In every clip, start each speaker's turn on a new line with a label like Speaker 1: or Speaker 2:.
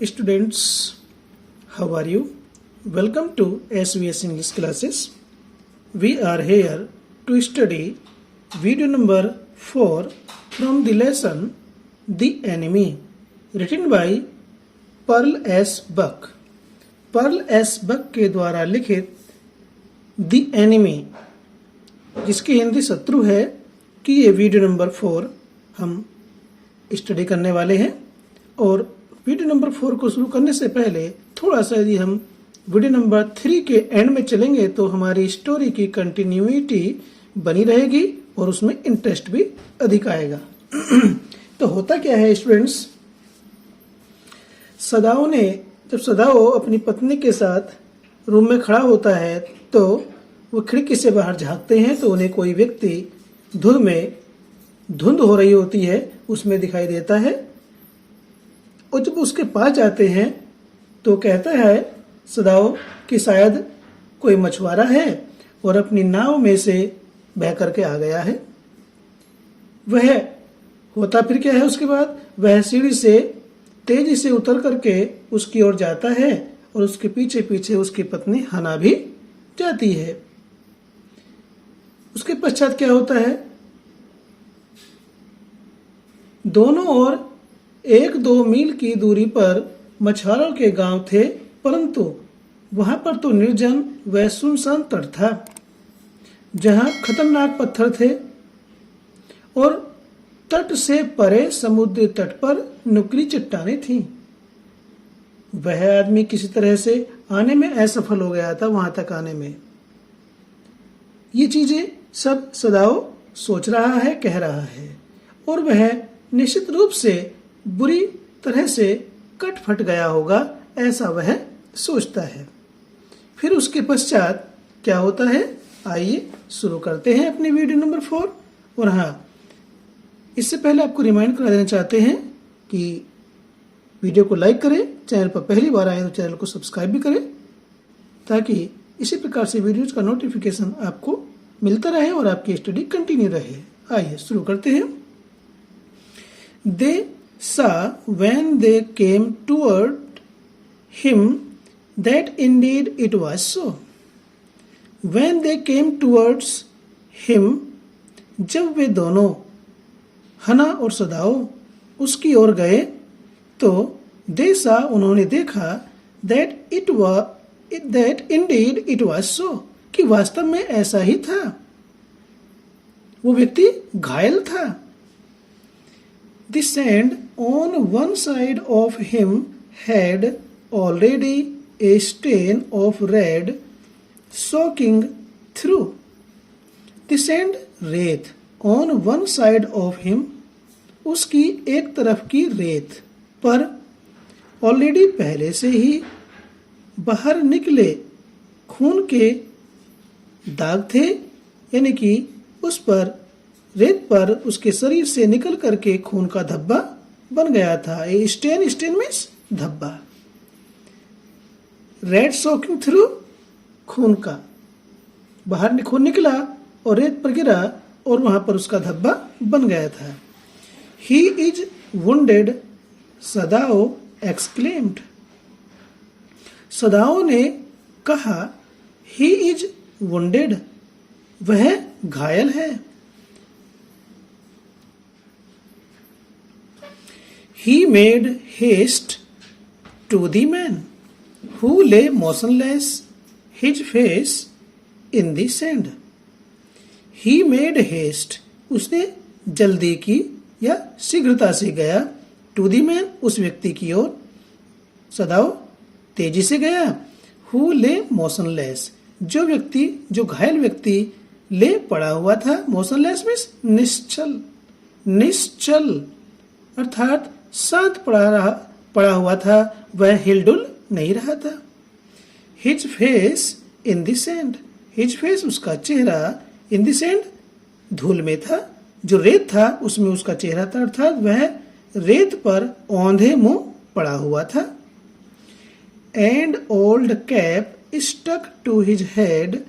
Speaker 1: students, how are you? Welcome to SVS English classes. We are here to study video number 4 from the lesson The Enemy, written by Pearl S. Buck. Pearl S. Buck के द्वारा लिखित The Enemy, जिसकी हिंदी शत्रु है, कि ये video number 4 हम study करने वाले हैं। और वीडियो नंबर 4 को शुरू करने से पहले थोड़ा सा यदि हम वीडियो नंबर 3 के एंड में चलेंगे तो हमारी स्टोरी की कंटिन्यूटी बनी रहेगी और उसमें इंटरेस्ट भी अधिक आएगा। तो होता क्या है स्टूडेंट्स, जब सदाओ अपनी पत्नी के साथ रूम में खड़ा होता है तो वो खिड़की से बाहर झांकते हैं तो उन्हें कोई व्यक्ति धुंध हो रही होती है उसमें दिखाई देता है। और जब उसके पास जाते हैं तो कहता है सदाओ कि शायद कोई मछुआरा है और अपनी नाव में से बह करके आ गया है। वह होता फिर क्या है, उसके बाद वह सीढ़ी से तेजी से उतर करके उसकी ओर जाता है और उसके पीछे पीछे उसकी पत्नी हना भी जाती है। उसके पश्चात क्या होता है, दोनों ओर 1-2 मील की दूरी पर मछुआरों के गांव थे, परंतु वहां पर तो निर्जन व सुनसान तट था जहां खतरनाक पत्थर थे और तट से परे समुद्री तट पर नुकीली चट्टानें थीं। वह आदमी किसी तरह से आने में असफल हो गया था, वहां तक आने में। ये चीजें सब सदाओ सोच रहा है, कह रहा है, और वह निश्चित रूप से बुरी तरह से कट फट गया होगा, ऐसा वह सोचता है। फिर उसके पश्चात क्या होता है, आइए शुरू करते हैं अपनी वीडियो नंबर 4। और हाँ, इससे पहले आपको रिमाइंड करा देना चाहते हैं कि वीडियो को लाइक करें, चैनल पर पहली बार आए तो चैनल को सब्सक्राइब भी करें ताकि इसी प्रकार से वीडियोज का नोटिफिकेशन आपको मिलता रहे और आपकी स्टडी कंटिन्यू रहे। आइए शुरू करते हैं। They saw when they came toward him that indeed it was so. When they came towards him, जब वे दोनों हना और सदाओ उसकी ओर गए तो they saw उन्होंने देखा that indeed it was so, कि वास्तव में ऐसा ही था, वो व्यक्ति घायल था। The sand on one side of him had already a stain of red soaking through. The sand, रेत, on one side of him, उसकी एक तरफ की रेत पर ऑलरेडी पहले से ही बाहर निकले खून के दाग थे, यानी कि उस पर रेत पर उसके शरीर से निकल करके खून का धब्बा बन गया था। स्टेन मीन्स धब्बा। रेड सोकिंग थ्रू, खून का बाहर खून निकला और रेत पर गिरा और वहां पर उसका धब्बा बन गया था। He is wounded, Sadao exclaimed, Sadao ने कहा, ही इज वुंडेड, वह घायल है। He made haste to the man who lay motionless, his face in the sand. He made haste, उसने जल्दी की या शीघ्रता से गया, to the man, उस व्यक्ति की ओर, सदाओ तेजी से गया। Who lay motionless, जो घायल व्यक्ति ले पड़ा हुआ था, motionless मीन्स निश्चल अर्थात शांत पड़ा हुआ था, वह हिलडुल नहीं रहा था। His face in the sand, his face उसका चेहरा, इन द सैंड धूल में था, जो रेत था उसमें उसका चेहरा था, अर्थात वह रेत पर औंधे मुंह पड़ा हुआ था। And old cap stuck to his head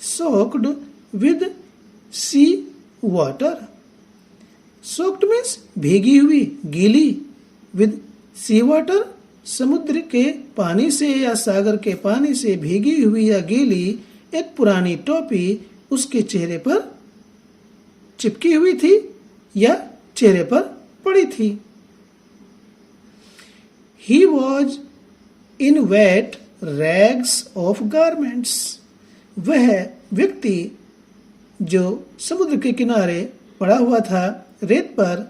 Speaker 1: soaked with sea water, soaked means भीगी हुई, गीली, विद सी वाटर, समुद्र के पानी से या सागर के पानी से भीगी हुई या गीली एक पुरानी टोपी उसके चेहरे पर चिपकी हुई थी या चेहरे पर पड़ी थी। He was in wet rags of garments. वह व्यक्ति जो समुद्र के किनारे पड़ा हुआ था रेत पर,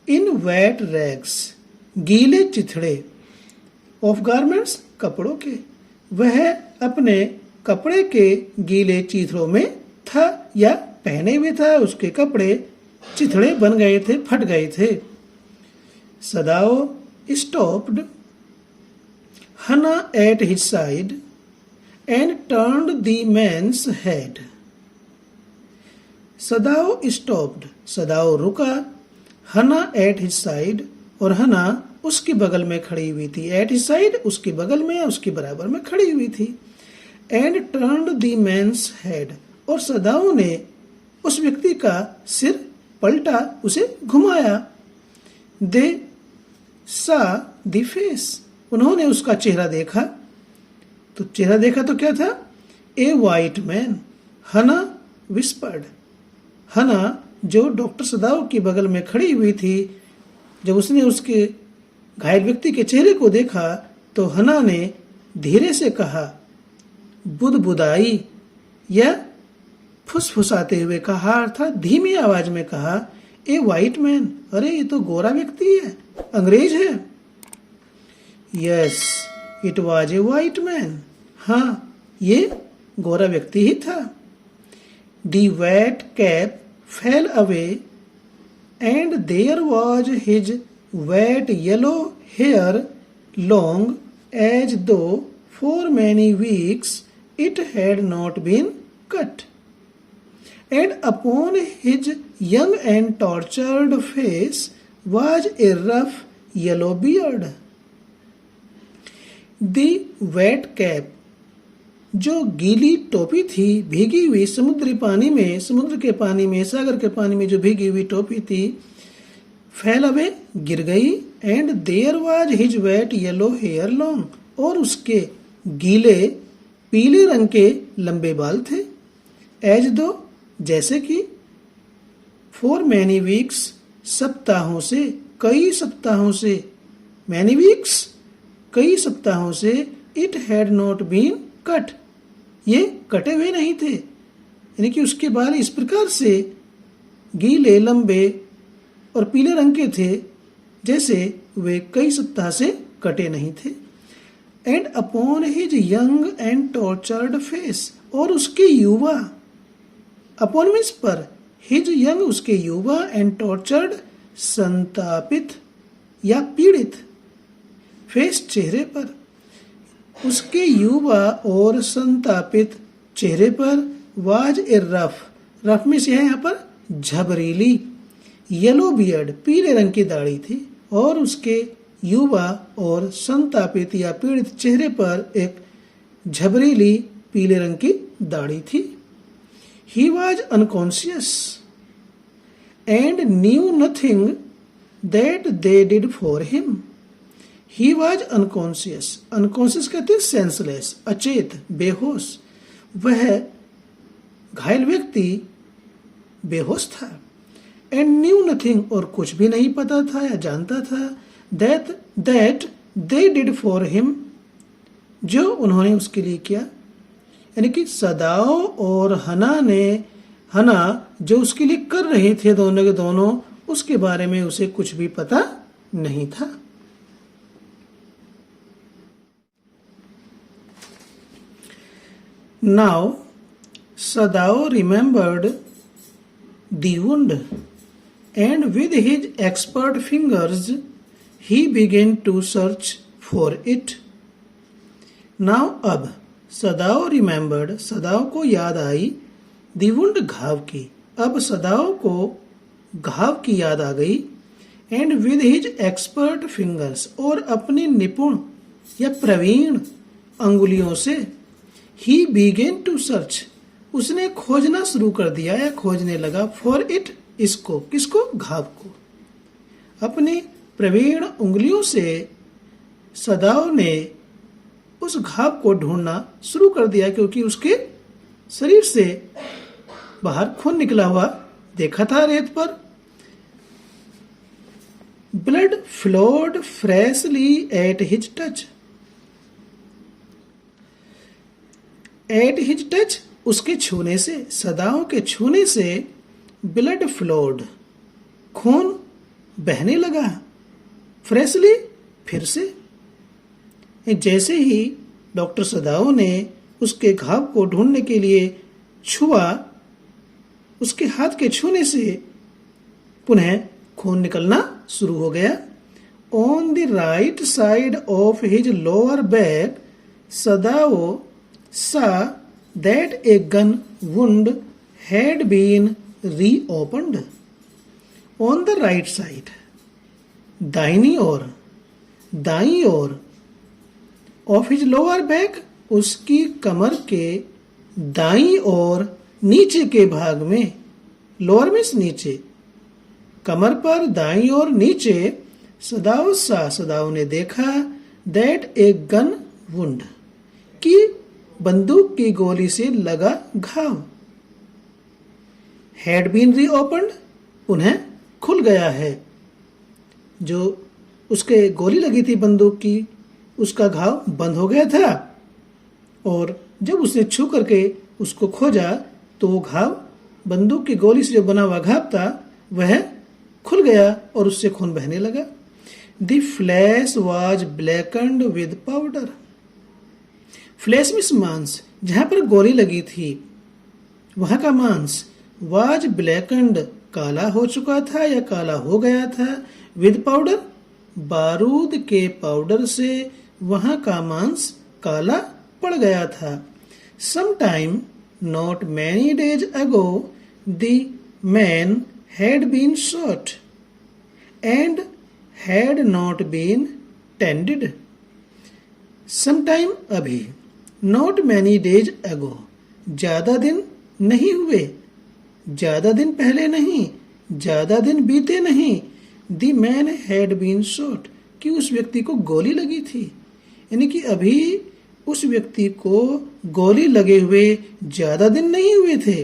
Speaker 1: इन वेट रैग्स गीले चिथड़े, ऑफ गारमेंट्स कपड़ों के, वह अपने कपड़े के गीले चिथड़ों में था या पहने हुए था, उसके कपड़े चिथड़े बन गए थे, फट गए थे। सदाओ stopped Hannah at his side and turned the man's head. Sadao stopped, सदाओ रुका, हना एट हिज साइड, और हना उसके बगल में खड़ी हुई थी। एट हिज साइड उसके बगल में, उसके बराबर में खड़ी हुई थी। And turned the man's head, और सदाओ ने उस व्यक्ति का सिर पलटा, उसे घुमाया। दे सा द फेस, उन्होंने उसका चेहरा देखा। तो चेहरा देखा तो क्या था? ए वाइट मैन। हना विस्पर्ड, हना जो डॉक्टर सदाओ के बगल में खड़ी हुई थी, जब उसने उसके घायल व्यक्ति के चेहरे को देखा तो हना ने धीरे से कहा, बुदबुदाई या फुसफुसाते हुए कहा, अर्थात धीमी आवाज में कहा, ए वाइट मैन, अरे ये तो गोरा व्यक्ति है, अंग्रेज है। Yes it was a white man, हाँ ये गोरा व्यक्ति ही था। The wet cap fell away and there was his wet yellow hair, long as though for many weeks it had not been cut, and upon his young and tortured face was a rough yellow beard. The wet cap, जो गीली टोपी थी, भीगी हुई समुद्री पानी में, समुद्र के पानी में, सागर के पानी में जो भीगी हुई टोपी थी, फैल अवे गिर गई। And there was his wet yellow hair long, और उसके गीले पीले रंग के लंबे बाल थे। एज दो, जैसे कि, फॉर मैनी वीक्स, सप्ताहों से, कई सप्ताहों से, मैनी वीक्स कई सप्ताहों से, it had not been cut, ये कटे हुए नहीं थे, यानी कि उसके बाल इस प्रकार से गीले, लंबे और पीले रंग के थे जैसे वे कई सप्ताह से कटे नहीं थे। And upon his young and tortured face, और उसके युवा, अपॉन मीन्स पर, हिज यंग उसके युवा, एंड टॉर्चर्ड संतापित या पीड़ित, फेस चेहरे पर, उसके युवा और संतापित चेहरे पर वाज ए रफ, रफ में से है यहाँ पर झबरीली, येलो बियर्ड, पीले रंग की दाढ़ी थी, और उसके युवा और संतापित या पीड़ित चेहरे पर एक झबरीली पीले रंग की दाढ़ी थी। He was unconscious and knew nothing that they did for him. He was unconscious, unconscious कहते हैं सेंसलेस, अचेत, बेहोश। वह घायल व्यक्ति बेहोश था। एंड न्यू नथिंग, और कुछ भी नहीं पता था या जानता था, that they did for him, जो उन्होंने उसके लिए किया। यानी कि सदाओ और हना जो उसके लिए कर रहे थे दोनों के दोनों, उसके बारे में उसे कुछ भी पता नहीं था। Now Sadao remembered the wound, and with his expert fingers he began to search for it. Now अब सदाओ रिमेंबर्ड, सदाओ को याद आई, दी वुंड, घाव की, अब सदाओ को घाव की याद आ गई। And with his expert fingers, और अपनी निपुण या प्रवीण अंगुलियों से, ही बिगेन टू सर्च, उसने खोजना शुरू कर दिया या खोजने लगा, फॉर इट, इसको, किसको? घाव को। अपनी प्रवीण उंगलियों से सदाओ ने उस घाव को ढूंढना शुरू कर दिया क्योंकि उसके शरीर से बाहर खून निकला हुआ देखा था रेत पर। Blood flowed freshly at his touch. At his touch उसके छूने से, सदाओं के छूने से ब्लड फ्लोड खून बहने लगा। फ्रेशली फिर से। जैसे ही डॉक्टर सदाओ ने उसके घाव को ढूंढने के लिए छुआ, उसके हाथ के छूने से पुनः खून निकलना शुरू हो गया। On the right side of his lower back Sadao saw that a gun wound had been reopened. On the right side, दाहिनी ओर, दाईं ओर, ऑफ हिज लोअर बैक उसकी कमर के दाईं ओर नीचे के भाग में, लोअर मीन्स नीचे, कमर पर दाईं ओर नीचे, सदाओ ने देखा दैट ए गन वुंड कि बंदूक की गोली से लगा घाव हैड बीन रीओपन्ड पुनः खुल गया है। जो उसके गोली लगी थी बंदूक की, उसका घाव बंद हो गया था और जब उसने छू करके उसको खोजा तो वो घाव, बंदूक की गोली से जो बना हुआ घाव था वह खुल गया और उससे खून बहने लगा। The flesh was blackened with powder. Flesh means मांस, जहां पर गोली लगी थी वहां का मांस, वाज ब्लैकन्ड काला हो चुका था या काला हो गया था, विद पाउडर बारूद के पाउडर से वहां का मांस काला पड़ गया था। Sometime not many days ago the man had been shot and had not been tended. Sometime अभी, not many days ago ज्यादा दिन नहीं हुए, ज्यादा दिन पहले नहीं, ज्यादा दिन बीते नहीं, the man had been shot कि उस व्यक्ति को गोली लगी थी, यानी कि अभी उस व्यक्ति को गोली लगे हुए ज्यादा दिन नहीं हुए थे।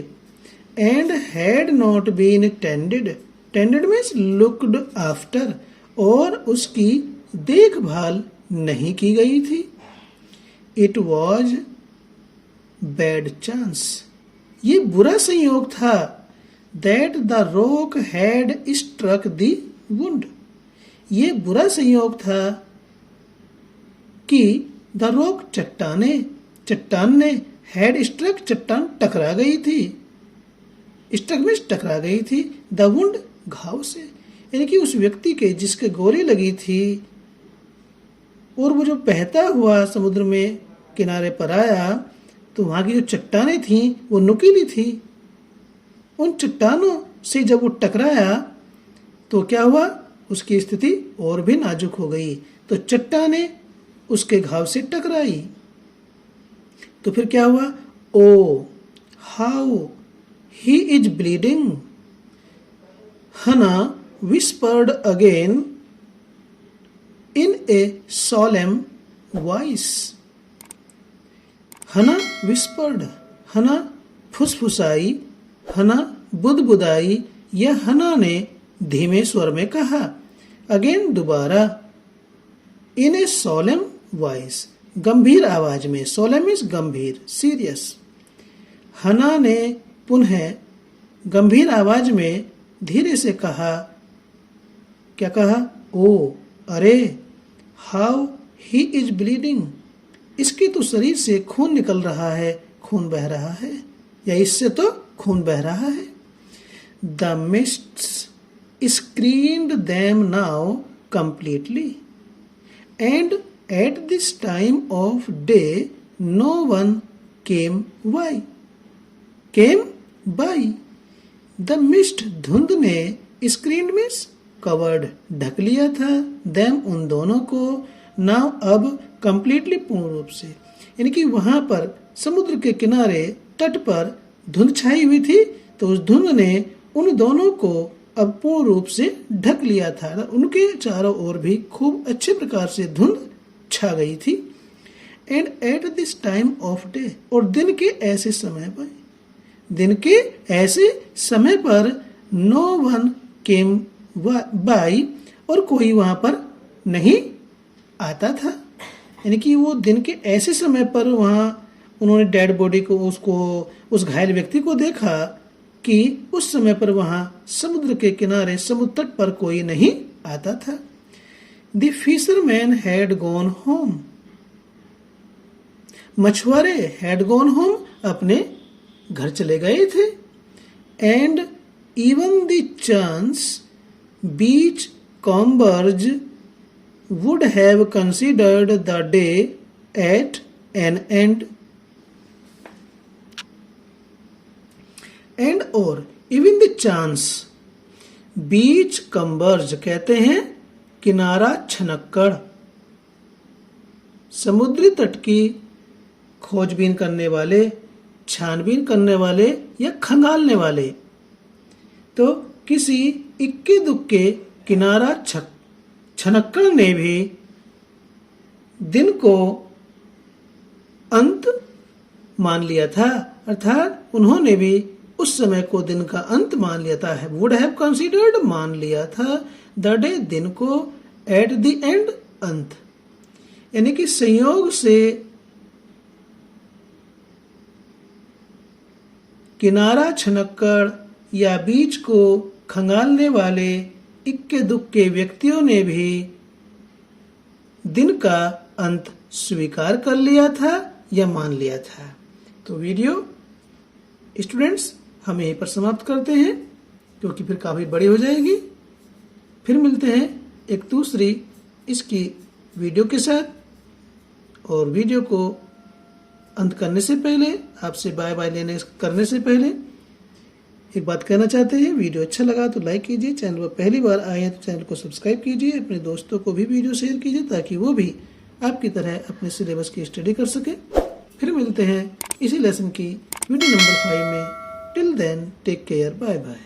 Speaker 1: And had not been tended, tended means looked after, और उसकी देखभाल नहीं की गई थी। इट वॉज बैड चांस, ये बुरा संयोग था। That the rock had struck the wound, ये बुरा संयोग था कि द रॉक चट्टान ने हैड स्ट्रक, चट्टान टकरा गई थी, स्ट्रक मीन्स टकरा गई थी, द वुंड घाव से, यानी कि उस व्यक्ति के जिसके गोली लगी थी और वो जो बहता हुआ समुद्र में किनारे पर आया तो वहां की जो चट्टानें थी वो नुकीली थी। उन चट्टानों से जब वो टकराया तो क्या हुआ, उसकी स्थिति और भी नाजुक हो गई। तो चट्टानें उसके घाव से टकराई तो फिर क्या हुआ, ओ हाउ ही इज ब्लीडिंग, हना whispered again in A solemn voice. हना विस्पर्ड, हना फुसफुसाई, हना बुदबुदाई, यह हना ने धीमे स्वर में कहा, अगेन दोबारा, इन ए सोलेम वॉइस गंभीर आवाज में, सोलेम मीन्स गंभीर, सीरियस। हना ने पुनः गंभीर आवाज में धीरे से कहा, क्या कहा, ओ अरे, हाउ ही इज ब्लीडिंग, इसके तो शरीर से खून निकल रहा है, खून बह रहा है, या इससे तो खून बह रहा है। The mists screened them now completely, and at this time of day no one came by. The mist, धुंध ने, screened means covered, ढक लिया था, them उन दोनों को, now अब completely पूर्ण रूप से, यानी कि वहां पर समुद्र के किनारे तट पर धुंध छाई हुई थी तो उस धुंध ने उन दोनों को अब पूर्ण रूप से ढक लिया था। उनके चारों ओर भी खूब अच्छे प्रकार से धुंध छा गई थी। And at this time of day, और दिन के ऐसे समय पर नो वन केम बाई, और कोई वहां पर नहीं आता था। यानी कि वो दिन के ऐसे समय पर वहां उन्होंने डेड बॉडी को, उस घायल व्यक्ति को देखा कि उस समय पर वहां समुद्र के किनारे, समुद्र तट पर कोई नहीं आता था। The fisherman had gone home, मछुआरे हैड गॉन होम, अपने घर चले गए थे। And even the chance beachcombers would have considered the day at an end. And or even the chance, बीच कंबर्ज कहते हैं किनारा छनक्कड़, समुद्री तट की खोजबीन करने वाले, छानबीन करने वाले या खंगालने वाले। तो किसी इक्के दुक्के किनारा छनक्कड़ ने भी दिन को अंत मान लिया था, अर्थात उन्होंने भी उस समय को दिन का अंत मान लिया था। वुड हैव कंसीडर्ड, मान लिया था, द डे, दिन को, एट द एंड, अंत। यानी कि संयोग से किनारा छनक्कड़ या बीच को खंगालने वाले इक्के दुक्के व्यक्तियों ने भी दिन का अंत स्वीकार कर लिया था या मान लिया था। तो वीडियो स्टूडेंट्स हम यहीं पर समाप्त करते हैं, क्योंकि फिर काफी बड़ी हो जाएगी। फिर मिलते हैं एक दूसरी इसकी वीडियो के साथ, और वीडियो को अंत करने से पहले, आपसे बाय बाय करने से पहले एक बात कहना चाहते हैं। वीडियो अच्छा लगा तो लाइक कीजिए, चैनल पर पहली बार आए हैं तो चैनल को सब्सक्राइब कीजिए, अपने दोस्तों को भी वीडियो शेयर कीजिए ताकि वो भी आपकी तरह अपने सिलेबस की स्टडी कर सके। फिर मिलते हैं इसी लेसन की वीडियो नंबर 5 में। Till then take care, bye bye.